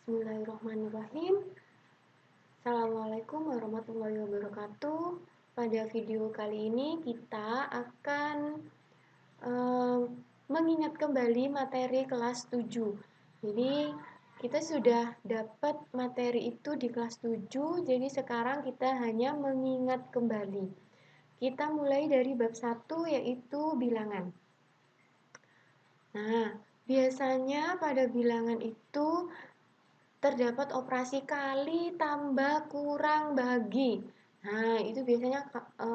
Bismillahirrahmanirrahim. Assalamualaikum warahmatullahi wabarakatuh. Pada video kali ini kita akan mengingat kembali materi kelas 7. Jadi kita sudah dapat materi itu di kelas 7, jadi sekarang kita hanya mengingat kembali. Kita mulai dari bab 1 yaitu bilangan. Nah, biasanya pada bilangan itu terdapat operasi kali, tambah, kurang, bagi. Nah, itu biasanya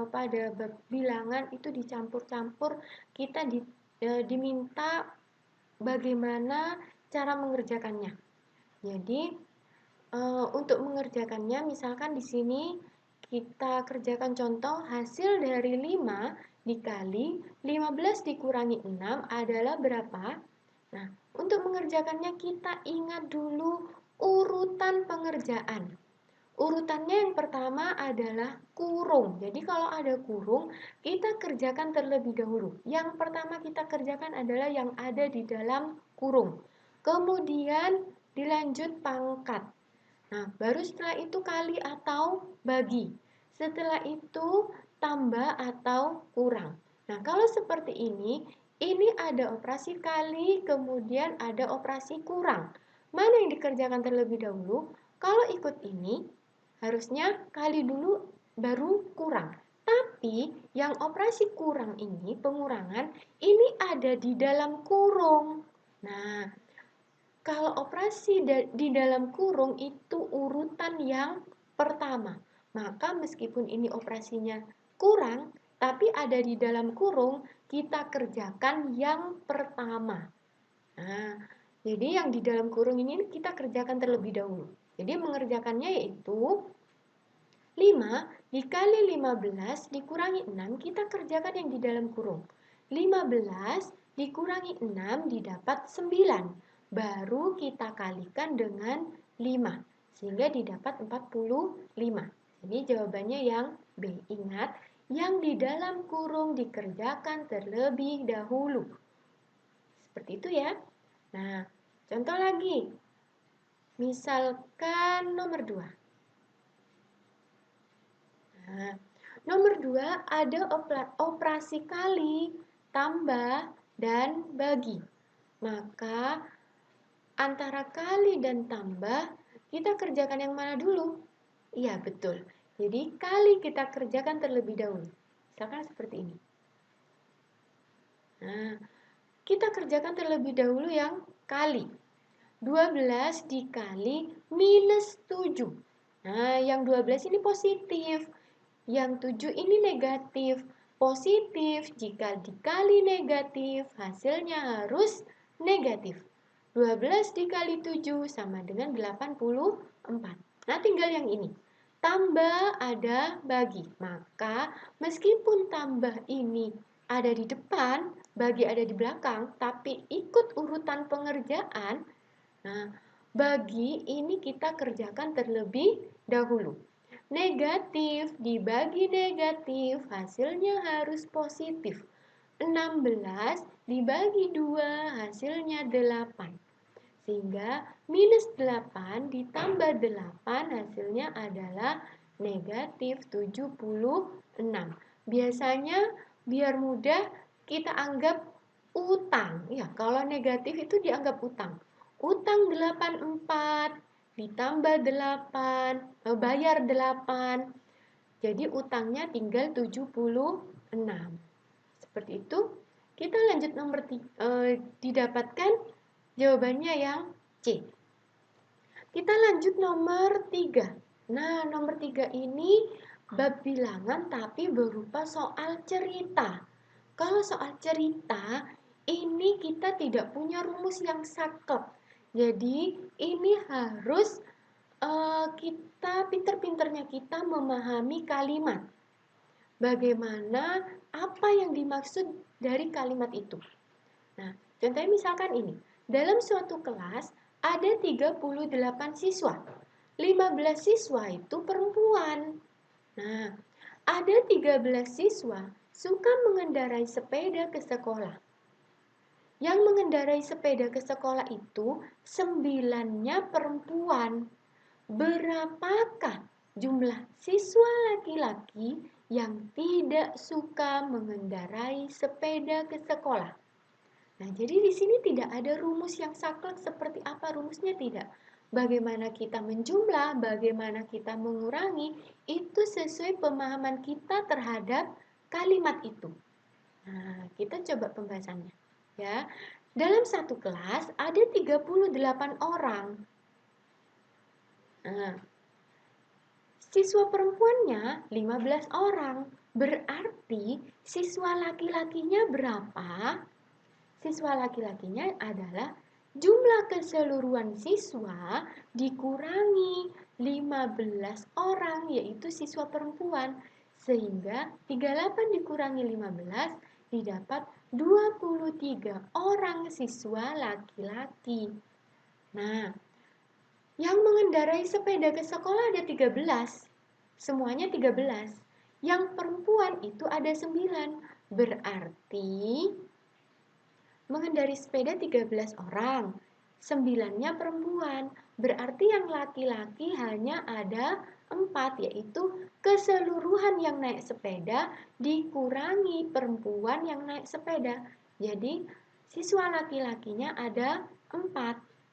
pada bab bilangan itu dicampur-campur, kita diminta bagaimana cara mengerjakannya. Jadi, untuk mengerjakannya, misalkan di sini kita kerjakan contoh hasil dari 5 dikali 15 dikurangi 6 adalah berapa? Nah, untuk mengerjakannya kita ingat dulu urutan pengerjaan. Urutannya yang pertama adalah kurung. Jadi kalau ada kurung, kita kerjakan terlebih dahulu. Yang pertama kita kerjakan adalah yang ada di dalam kurung. Kemudian dilanjut pangkat. Nah, baru setelah itu kali atau bagi. Setelah itu tambah atau kurang. Nah, kalau seperti ini ada operasi kali, kemudian ada operasi kurang. Mana yang dikerjakan terlebih dahulu? Kalau ikut ini, harusnya kali dulu baru kurang. Tapi yang operasi kurang ini, pengurangan, ini ada di dalam kurung. Nah, kalau operasi di dalam kurung itu urutan yang pertama. Maka meskipun ini operasinya kurang, tapi ada di dalam kurung, kita kerjakan yang pertama. Nah, jadi yang di dalam kurung ini kita kerjakan terlebih dahulu. Jadi mengerjakannya yaitu 5 dikali 15 dikurangi 6, kita kerjakan yang di dalam kurung. 15 dikurangi 6 didapat 9. Baru kita kalikan dengan 5, sehingga didapat 45. Jadi jawabannya yang B. Ingat, yang di dalam kurung dikerjakan terlebih dahulu. Seperti itu ya. Nah, contoh lagi. Misalkan nomor 2. Nah, nomor 2 ada operasi kali, tambah, dan bagi. Maka antara kali dan tambah, kita kerjakan yang mana dulu? Iya, betul. Jadi kali kita kerjakan terlebih dahulu. Misalkan seperti ini. Nah, kita kerjakan terlebih dahulu yang kali. 12 dikali minus 7. Nah, yang 12 ini positif. Yang 7 ini negatif. Positif jika dikali negatif, hasilnya harus negatif. 12 dikali 7 sama dengan 84. Nah, tinggal yang ini. Tambah ada bagi. Maka, meskipun tambah ini ada di depan, bagi ada di belakang, tapi ikut urutan pengerjaan, nah, bagi ini kita kerjakan terlebih dahulu. Negatif dibagi negatif, hasilnya harus positif. 16 dibagi 2, hasilnya 8. Sehingga minus 8 ditambah 8, hasilnya adalah negatif 76. Biasanya biar mudah kita anggap utang. Ya, kalau negatif itu dianggap utang. Utang 84 ditambah 8, bayar 8. Jadi utangnya tinggal 76. Seperti itu. Kita lanjut nomor 3, didapatkan jawabannya yang C. Kita lanjut nomor 3. Nah, nomor 3 ini bab bilangan tapi berupa soal cerita. Kalau soal cerita, ini kita tidak punya rumus yang saklek. Jadi, ini harus kita pinter-pinternya kita memahami kalimat. Bagaimana, apa yang dimaksud dari kalimat itu. Nah, contohnya misalkan ini. Dalam suatu kelas ada 38 siswa. 15 siswa itu perempuan. Nah, ada 13 siswa suka mengendarai sepeda ke sekolah. Yang mengendarai sepeda ke sekolah itu 9-nya perempuan. Berapakah jumlah siswa laki-laki yang tidak suka mengendarai sepeda ke sekolah? Nah, jadi di sini tidak ada rumus yang saklek seperti apa rumusnya, tidak. Bagaimana kita menjumlah, bagaimana kita mengurangi, itu sesuai pemahaman kita terhadap kalimat itu. Nah, kita coba pembahasannya. Ya, dalam satu kelas ada 38 orang. Nah, siswa perempuannya 15 orang. Berarti siswa laki-lakinya berapa? Siswa laki-lakinya adalah jumlah keseluruhan siswa dikurangi 15 orang, yaitu siswa perempuan. Sehingga 38 dikurangi 15 didapat 23 orang siswa laki-laki. Nah, yang mengendarai sepeda ke sekolah ada 13. Semuanya 13. Yang perempuan itu ada 9. Berarti mengendarai sepeda 13 orang. 9-nya perempuan. Berarti yang laki-laki hanya ada 4, yaitu keseluruhan yang naik sepeda dikurangi perempuan yang naik sepeda. Jadi siswa laki-lakinya ada 4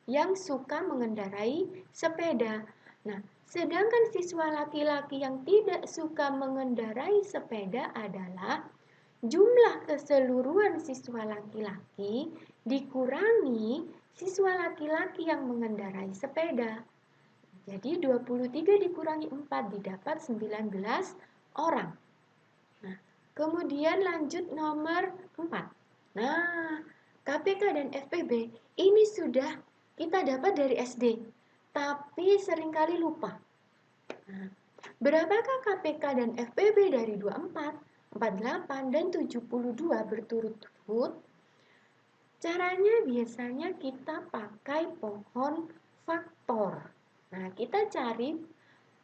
yang suka mengendarai sepeda. Nah, sedangkan siswa laki-laki yang tidak suka mengendarai sepeda adalah jumlah keseluruhan siswa laki-laki dikurangi siswa laki-laki yang mengendarai sepeda. Jadi 23 dikurangi 4 didapat 19 orang. Nah, kemudian lanjut nomor 4. Nah, KPK dan FPB ini sudah kita dapat dari SD, tapi seringkali lupa. Nah, berapakah KPK dan FPB dari 24, 48, dan 72 berturut-turut? Caranya biasanya kita pakai pohon faktor. Nah, kita cari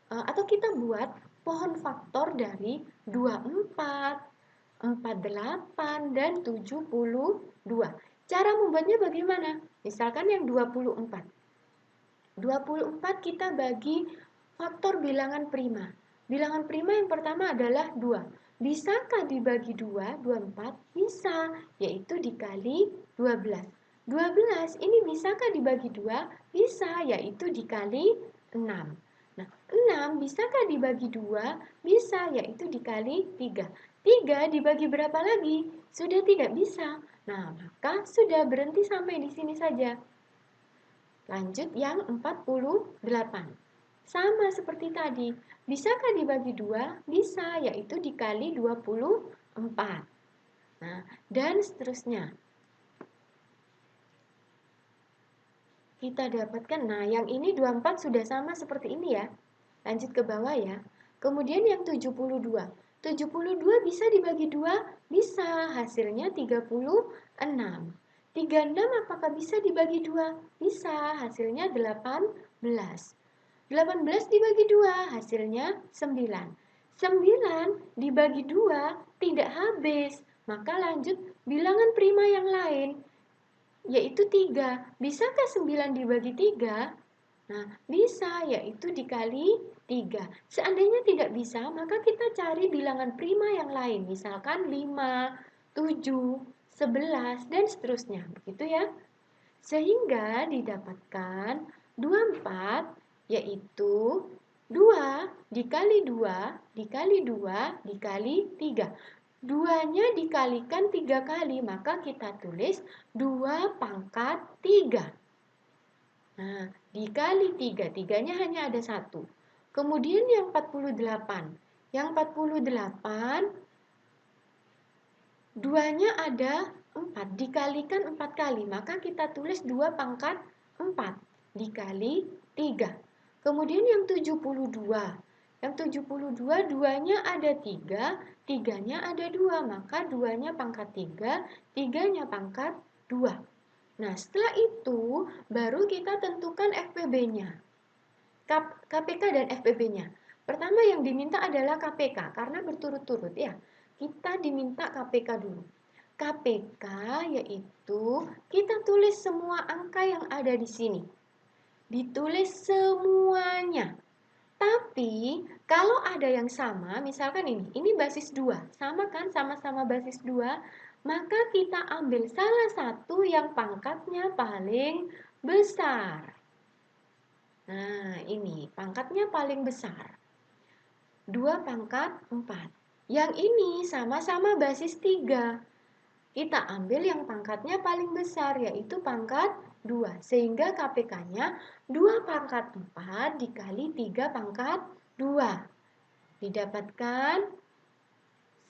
atau kita buat pohon faktor dari 24, 48, dan 72. Cara membuatnya bagaimana? Misalkan yang 24. 24 kita bagi faktor bilangan prima. Bilangan prima yang pertama adalah 2. Bisakah dibagi 2, 24? Bisa, yaitu dikali 12. 12 ini bisakah dibagi 2? Bisa, yaitu dikali 6. Nah, 6 bisakah dibagi 2? Bisa, yaitu dikali 3. 3 dibagi berapa lagi? Sudah tidak bisa. Nah, maka sudah berhenti sampai di sini saja. Lanjut yang 48. Sama seperti tadi. Bisakah dibagi 2? Bisa, yaitu dikali 24. Nah, dan seterusnya. Kita dapatkan, nah yang ini 24 sudah sama seperti ini ya. Lanjut ke bawah ya. Kemudian yang 72. 72 bisa dibagi 2? Bisa, hasilnya 36. 36 apakah bisa dibagi 2? Bisa, hasilnya 18. 18 dibagi 2, hasilnya 9. 9 dibagi 2 tidak habis. Maka lanjut bilangan prima yang lain, yaitu 3. Bisakah 9 dibagi 3? Nah, bisa, yaitu dikali 3. Seandainya tidak bisa, maka kita cari bilangan prima yang lain. Misalkan 5, 7, 11, dan seterusnya. Begitu ya. Sehingga didapatkan 24, yaitu 2 dikali 2 dikali 2 dikali 3. 2-nya dikalikan 3 kali, maka kita tulis 2 pangkat 3. Nah, dikali 3, 3-nya hanya ada 1. Kemudian yang 48. Yang 48, 2-nya ada 4, dikalikan 4 kali, maka kita tulis 2 pangkat 4 dikali 3. Kemudian yang 72. Yang 72, 2-nya ada 3, 3-nya ada 2, maka 2-nya pangkat 3, 3-nya pangkat 2. Nah, setelah itu baru kita tentukan FPB-nya. KPK dan FPB-nya. Pertama yang diminta adalah KPK karena berturut-turut ya. Kita diminta KPK dulu. KPK yaitu kita tulis semua angka yang ada di sini. Ditulis semuanya. Tapi kalau ada yang sama, misalkan ini basis 2, sama kan, sama-sama basis 2, maka kita ambil salah satu yang pangkatnya paling besar. Nah, ini pangkatnya paling besar. 2 pangkat 4. Yang ini sama-sama basis 3. Kita ambil yang pangkatnya paling besar, yaitu pangkat 2. Sehingga KPK-nya 2 pangkat 4 dikali 3 pangkat 2. Didapatkan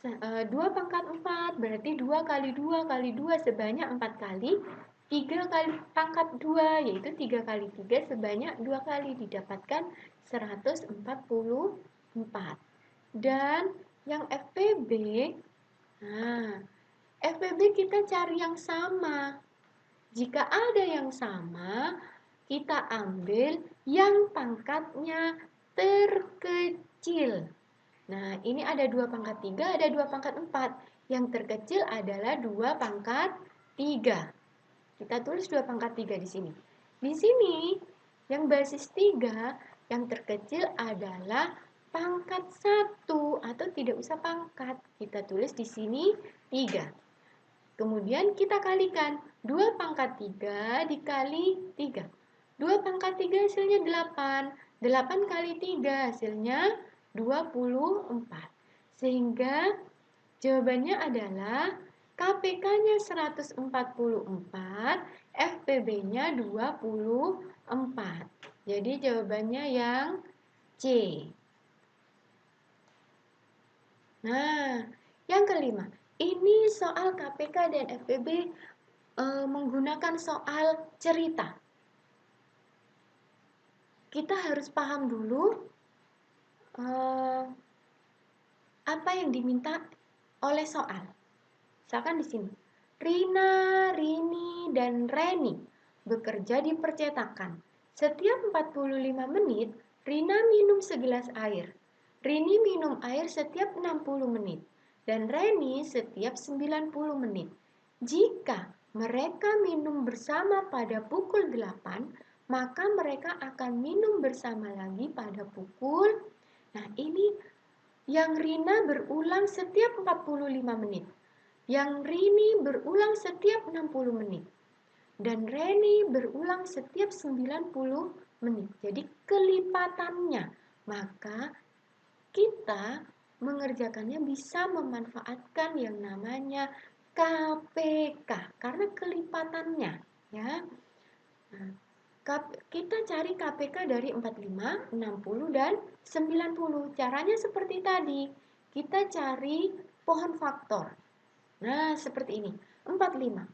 2 pangkat 4, berarti 2 kali 2 kali 2 sebanyak 4 kali. 3 kali pangkat 2, yaitu 3 kali 3 sebanyak 2 kali. Didapatkan 144. Dan yang FPB, nah, FPB kita cari yang sama. Jika ada yang sama, kita ambil yang pangkatnya terkecil. Nah, ini ada 2 pangkat 3, ada 2 pangkat 4. Yang terkecil adalah 2 pangkat 3. Kita tulis 2 pangkat 3 di sini. Di sini, yang basis 3, yang terkecil adalah pangkat 1 atau tidak usah pangkat. Kita tulis di sini 3. Kemudian kita kalikan 2 pangkat 3 dikali 3. 2 pangkat 3 hasilnya 8. 8 kali 3 hasilnya 24. Sehingga jawabannya adalah KPK-nya 144, FPB-nya 24. Jadi jawabannya yang C. Nah, yang kelima, ini soal KPK dan FPB menggunakan soal cerita. Kita harus paham dulu apa yang diminta oleh soal. Misalkan di sini, Rina, Rini, dan Reni bekerja di percetakan. Setiap 45 menit, Rina minum segelas air. Rini minum air setiap 60 menit. Dan Reni setiap 90 menit. Jika mereka minum bersama pada pukul 8, maka mereka akan minum bersama lagi pada pukul. Nah, ini yang Rina berulang setiap 45 menit. Yang Rini berulang setiap 60 menit. Dan Reni berulang setiap 90 menit. Jadi kelipatannya. Maka kita mengerjakannya bisa memanfaatkan yang namanya KPK. Karena kelipatannya. Ya. Nah, kita cari KPK dari 45, 60, dan 90. Caranya seperti tadi. Kita cari pohon faktor. Nah, seperti ini. 45.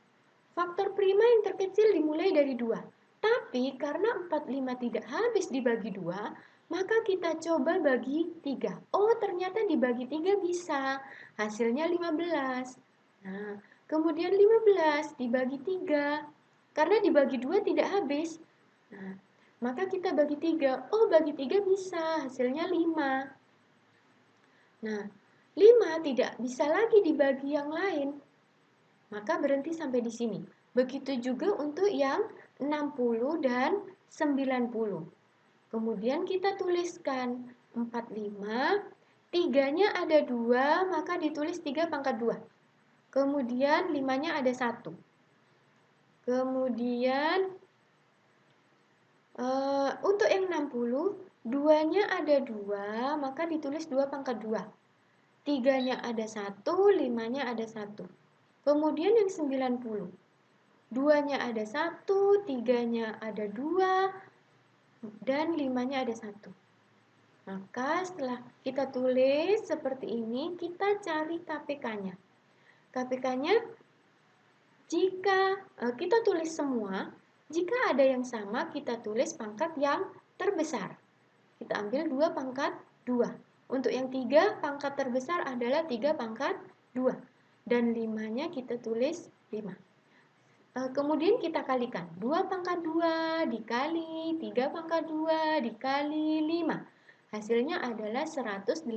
Faktor prima yang terkecil dimulai dari 2. Tapi karena 45 tidak habis dibagi 2, maka kita coba bagi 3. Oh, ternyata dibagi 3 bisa. Hasilnya 15. Nah, kemudian 15 dibagi 3. Karena dibagi 2 tidak habis. Nah, maka kita bagi 3. Oh, bagi 3 bisa. Hasilnya 5. Nah, 5 tidak bisa lagi dibagi yang lain. Maka berhenti sampai di sini. Begitu juga untuk yang 60 dan 90. Kemudian kita tuliskan 45. 3-nya ada 2, maka ditulis 3 pangkat 2. Kemudian 5-nya ada 1. Kemudian untuk yang 60, 2-nya ada 2, maka ditulis 2 pangkat 2. 3-nya ada 1, 5-nya ada 1. Kemudian yang 90, 2-nya ada 1, 3-nya ada 2, dan 5-nya ada 1. Maka setelah kita tulis seperti ini, kita cari KPK-nya. KPK-nya jika kita tulis semua, jika ada yang sama, kita tulis pangkat yang terbesar. Kita ambil 2 pangkat 2. Untuk yang 3, pangkat terbesar adalah 3 pangkat 2. Dan 5-nya kita tulis 5. Kemudian kita kalikan. 2 pangkat 2 dikali 3 pangkat 2 dikali 5. Hasilnya adalah 180.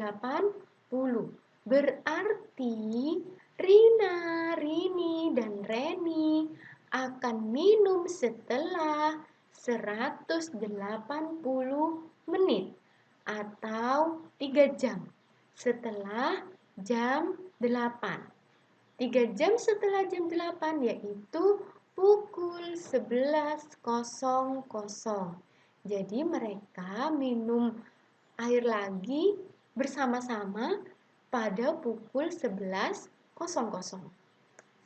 Berarti Rina, Rini, dan Reni akan minum setelah 180 menit atau 3 jam setelah jam 8. 3 jam setelah jam 8 yaitu pukul 11.00. Jadi mereka minum air lagi bersama-sama pada pukul 11.00.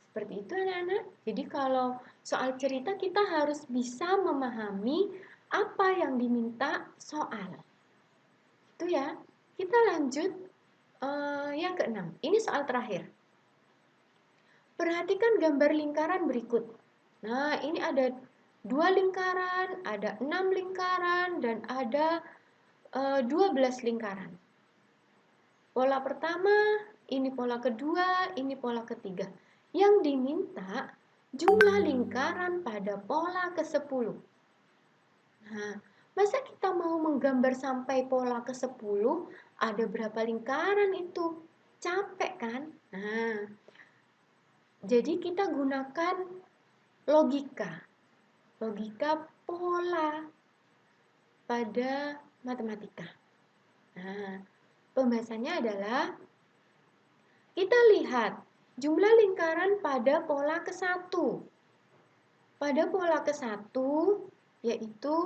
Seperti itu anak-anak. Jadi kalau soal cerita kita harus bisa memahami apa yang diminta soal. Itu ya. Kita lanjut yang keenam. Ini soal terakhir. Perhatikan gambar lingkaran berikut. Nah, ini ada 2 lingkaran, ada 6 lingkaran, dan ada 12 lingkaran. Pola pertama, ini pola kedua, ini pola ketiga. Yang diminta jumlah lingkaran pada pola ke-10. Nah, masa kita mau menggambar sampai pola ke-10, ada berapa lingkaran itu? Capek kan? Nah, jadi kita gunakan logika. Logika pola pada matematika. Nah, pembahasannya adalah kita lihat jumlah lingkaran pada pola ke-1. Pada pola ke-1 yaitu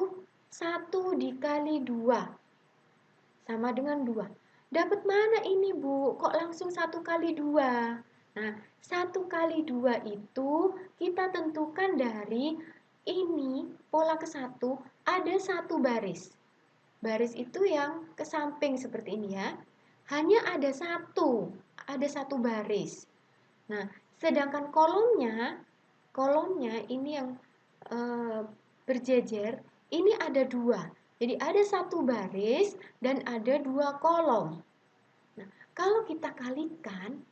1 dikali 2 sama dengan 2. Dapat mana ini, Bu? Kok langsung 1 kali 2? Nah, 1 kali 2 itu kita tentukan dari ini pola ke-1 ada 1 baris. Baris itu yang ke samping seperti ini ya. Hanya ada satu baris. Nah, sedangkan kolomnya ini yang berjejer, ini ada 2. Jadi ada 1 baris dan ada 2 kolom. Nah, kalau kita kalikan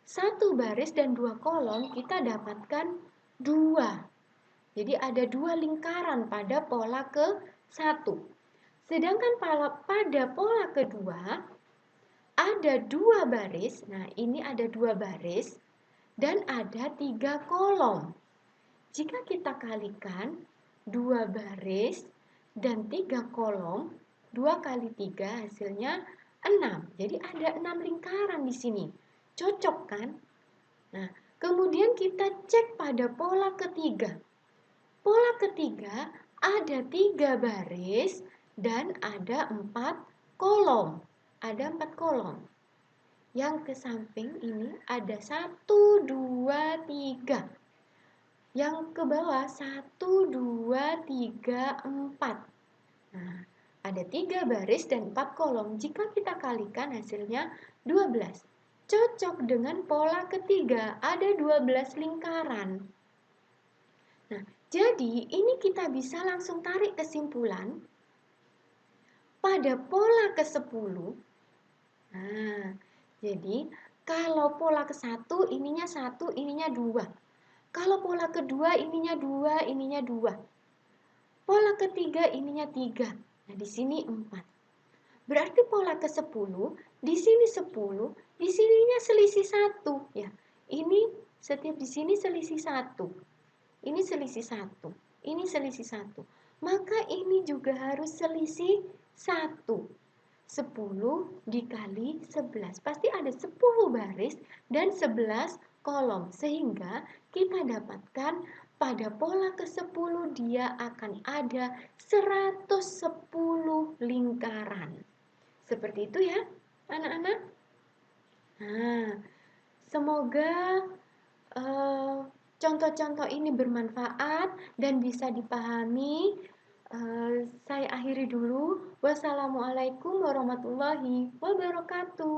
1 baris dan 2 kolom, kita dapatkan 2. Jadi ada 2 lingkaran pada pola ke-1. Sedangkan pada pola kedua ada 2 baris. Nah, ini ada 2 baris dan ada 3 kolom. Jika kita kalikan 2 baris dan 3 kolom, 2 kali 3 hasilnya 6. Jadi ada 6 lingkaran di sini. Cocok kan? Nah, kemudian kita cek pada pola ketiga. Pola ketiga ada 3 baris dan ada 4 kolom. Ada 4 kolom. Yang ke samping ini ada 1, 2, 3. Yang ke bawah 1, 2, 3, 4. Nah, ada 3 baris dan 4 kolom. Jika kita kalikan hasilnya 12. Cocok dengan pola ketiga, ada 12 lingkaran. Nah, jadi ini kita bisa langsung tarik kesimpulan pada pola ke-10. Nah, jadi kalau pola ke-1 ininya 1, ininya 2. Kalau pola kedua ininya 2, ininya 2. Pola ketiga ininya 3. Nah, di sini 4. Berarti pola ke-10, di sini 10, di sininya selisih 1 ya. Ini setiap di sini selisih 1. Ini selisih 1. Ini selisih 1. Maka ini juga harus selisih 1. 10 dikali 11. Pasti ada 10 baris dan 11 kolom. Sehingga kita dapatkan pada pola ke-10 dia akan ada 110 lingkaran. Seperti itu ya anak-anak. Nah, semoga contoh-contoh ini bermanfaat dan bisa dipahami. Saya akhiri dulu. Wassalamualaikum warahmatullahi wabarakatuh.